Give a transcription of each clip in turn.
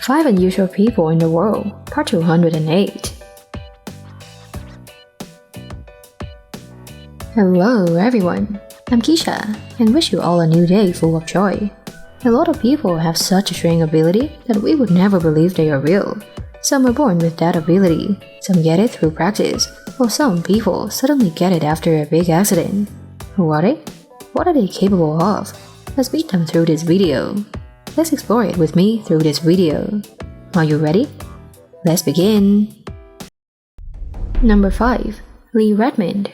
5 Unusual People in the World, Part 208. Hello everyone, I'm Keisha, and wish you all a new day full of joy. A lot of people have such a strange ability that we would never believe they are real. Some are born with that ability, some get it through practice, while some people suddenly get it after a big accident. Who are they? What are they capable of? Let's meet them through this video. Let's explore it with me through this video. Are you ready? Let's begin! Number 5. Lee Redmond.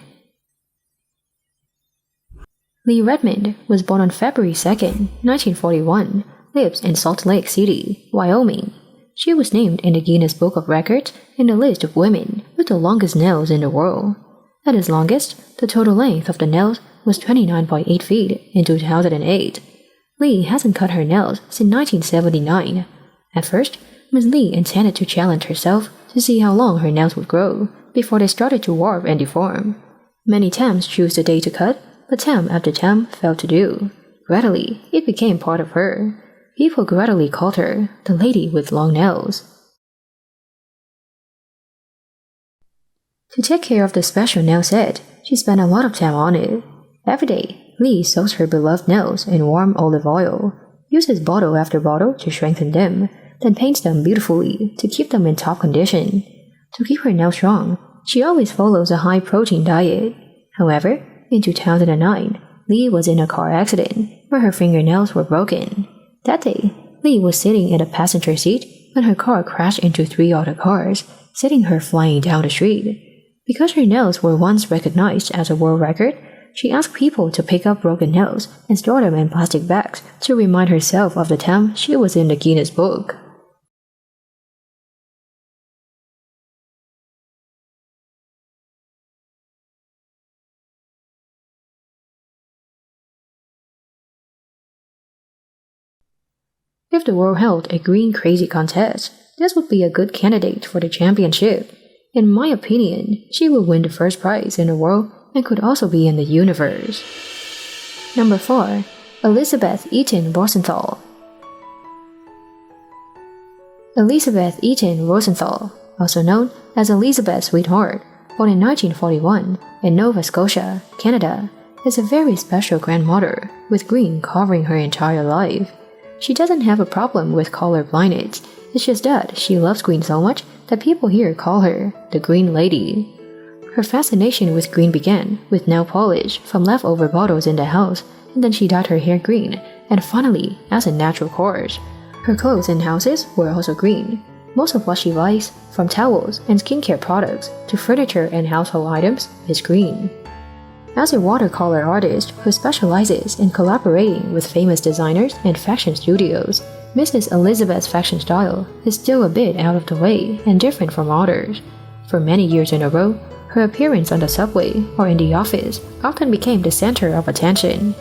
Lee Redmond was born on February 2, 1941, lives in Salt Lake City, Wyoming. She was named in the Guinness Book of Records in the list of women with the longest nails in the world. At its longest, the total length of the nails was 29.8 feet in 2008. Lee hasn't cut her nails since 1979. At first, Ms. Lee intended to challenge herself to see how long her nails would grow before they started to warp and deform. Many Tams chose the day to cut, but Tam after Tam failed to do. Gradually, it became part of her. People gradually called her the lady with long nails. To take care of the special nail set, she spent a lot of time on it. Every day, Lee soaks her beloved nails in warm olive oil, uses bottle after bottle to strengthen them, then paints them beautifully to keep them in top condition. To keep her nails strong, she always follows a high-protein diet. However, in 2009, Lee was in a car accident where her fingernails were broken. That day, Lee was sitting in the passenger seat when her car crashed into 3 other cars, sending her flying down the street. Because her nails were once recognized as a world record, she asked people to pick up broken nails and store them in plastic bags to remind herself of the time she was in the Guinness Book. If the world held a green crazy contest, this would be a good candidate for the championship. In my opinion, she will win the first prize in the world and could also be in the universe. Number 4. Elizabeth Eaton Rosenthal. Elizabeth Eaton Rosenthal, also known as Elizabeth Sweetheart, born in 1941 in Nova Scotia, Canada, is a very special grandmother with green covering her entire life. She doesn't have a problem with color blindness, it's just that she loves green so much that people here call her the Green Lady. Her fascination with green began with nail polish from leftover bottles in the house, and then she dyed her hair green, and finally, as a natural course. Her clothes and houses were also green. Most of what she buys, from towels and skincare products to furniture and household items, is green. As a watercolor artist who specializes in collaborating with famous designers and fashion studios, Mrs. Elizabeth's fashion style is still a bit out of the way and different from others. For many years in a row, her appearance on the subway or in the office often became the center of attention.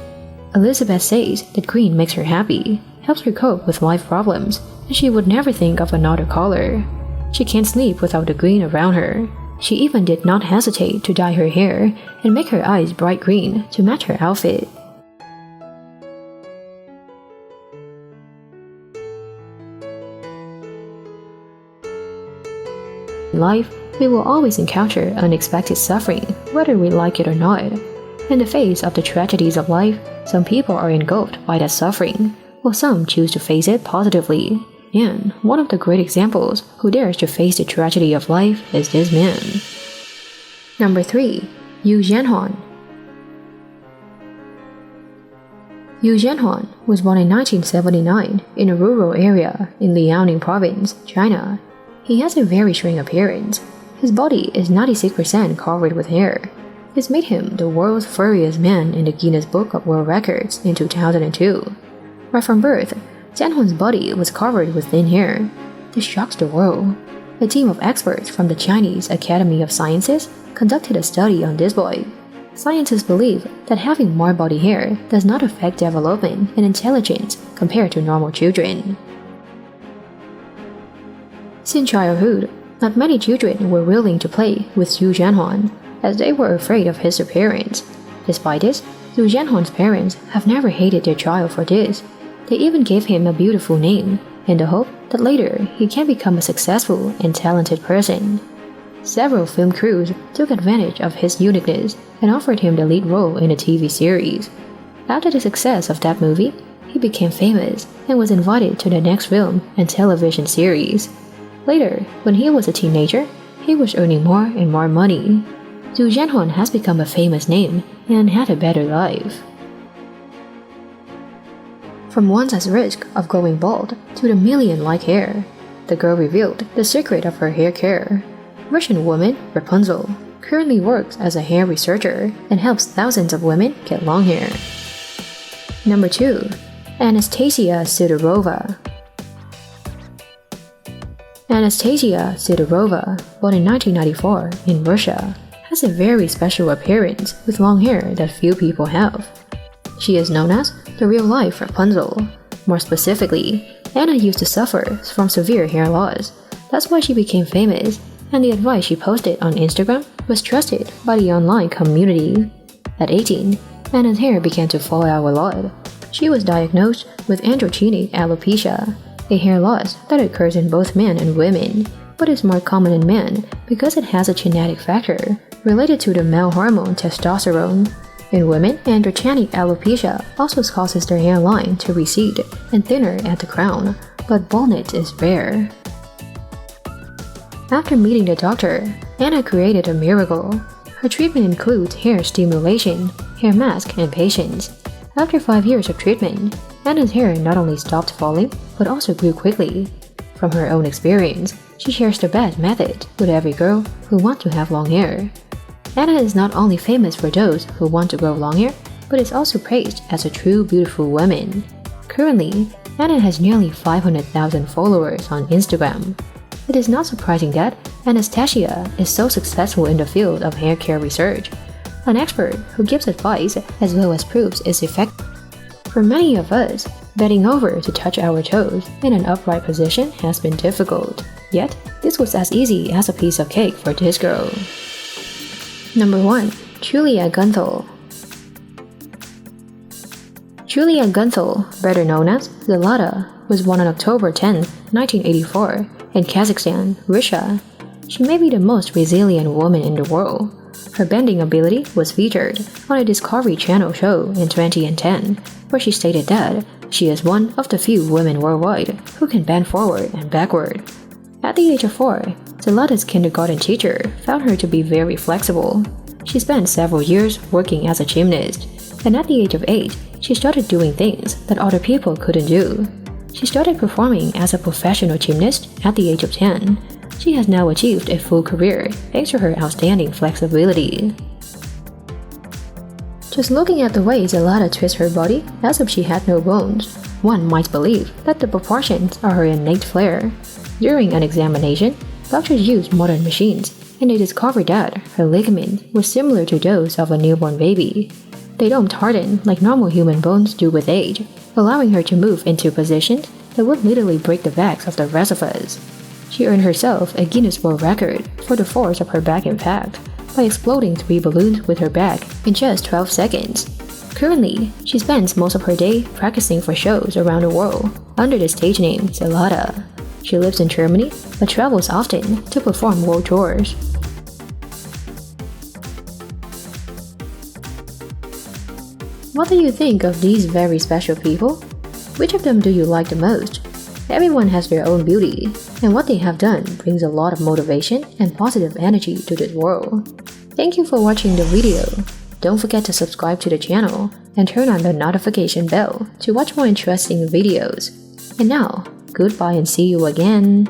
Elizabeth says that green makes her happy, helps her cope with life problems, and she would never think of another color. She can't sleep without the green around her. She even did not hesitate to dye her hair and make her eyes bright green to match her outfit. In life, we will always encounter unexpected suffering, whether we like it or not. In the face of the tragedies of life, some people are engulfed by that suffering, while some choose to face it positively. And one of the great examples who dares to face the tragedy of life is this man. Number 3. Yu Jianhuan. Yu Jianhuan was born in 1979 in a rural area in Liaoning Province, China. He has a very strange appearance. His body is 96% covered with hair. This made him the world's furriest man in the Guinness Book of World Records in 2002. Right from birth, Jianhuan's body was covered with thin hair. This shocks the world. A team of experts from the Chinese Academy of Sciences conducted a study on this boy. Scientists believe that having more body hair does not affect development and intelligence compared to normal children. Since childhood, not many children were willing to play with Yu Jianhuan, as they were afraid of his appearance. Despite this, Yu Jianhuan's parents have never hated their child for this. They even gave him a beautiful name, in the hope that later he can become a successful and talented person. Several film crews took advantage of his uniqueness and offered him the lead role in a TV series. After the success of that movie, he became famous and was invited to the next film and television series. Later, when he was a teenager, he was earning more and more money. So Janan has become a famous name and had a better life. From once at risk of going bald to the million-like hair, the girl revealed the secret of her hair care. Russian woman Rapunzel currently works as a hair researcher and helps thousands of women get long hair. Number 2. Anastasia Sudova. Anastasia Sudova, born in 1994 in Russia, has a very special appearance with long hair that few people have. She is known as the real-life Rapunzel. More specifically, Anna used to suffer from severe hair loss. That's why she became famous, and the advice she posted on Instagram was trusted by the online community. At 18, Anna's hair began to fall out a lot. She was diagnosed with androgenetic alopecia, a hair loss that occurs in both men and women, but is more common in men because it has a genetic factor related to the male hormone testosterone. In women, androgenetic alopecia also causes their hairline to recede and thinner at the crown, but baldness is rare. After meeting the doctor, Anna created a miracle. Her treatment includes hair stimulation, hair mask, and patience. After 5 years of treatment, Anna's hair not only stopped falling, but also grew quickly. From her own experience, she shares the best method with every girl who wants to have long hair. Anna is not only famous for those who want to grow long hair, but is also praised as a true beautiful woman. Currently, Anna has nearly 500,000 followers on Instagram. It is not surprising that Anastasia is so successful in the field of hair care research, an expert who gives advice as well as proves its effect. For many of us, bending over to touch our toes in an upright position has been difficult. Yet, this was as easy as a piece of cake for this girl. Number 1. Julia Gunal. Julia Gunal, better known as Zlata, was born on October 10, 1984, in Kazakhstan, Russia. She may be the most resilient woman in the world. Her bending ability was featured on a Discovery Channel show in 2010, where she stated that she is one of the few women worldwide who can bend forward and backward. At the age of 4, Zlata's kindergarten teacher found her to be very flexible. She spent several years working as a gymnast, and at the age of 8, she started doing things that other people couldn't do. She started performing as a professional gymnast at the age of 10. She has now achieved a full career thanks to her outstanding flexibility. Just looking at the way Zlata twists her body as if she had no bones, one might believe that the proportions are her innate flair. During an examination, doctors used modern machines, and they discovered that her ligaments were similar to those of a newborn baby. They don't harden like normal human bones do with age, allowing her to move into positions that would literally break the backs of the rest of us. She earned herself a Guinness World Record for the force of her back impact by exploding 3 balloons with her back in just 12 seconds. Currently, she spends most of her day practicing for shows around the world under the stage name Zlata. She lives in Germany but travels often to perform world tours. What do you think of these very special people? Which of them do you like the most? Everyone has their own beauty, and what they have done brings a lot of motivation and positive energy to this world. Thank you for watching the video. Don't forget to subscribe to the channel and turn on the notification bell to watch more interesting videos. And now, goodbye and see you again.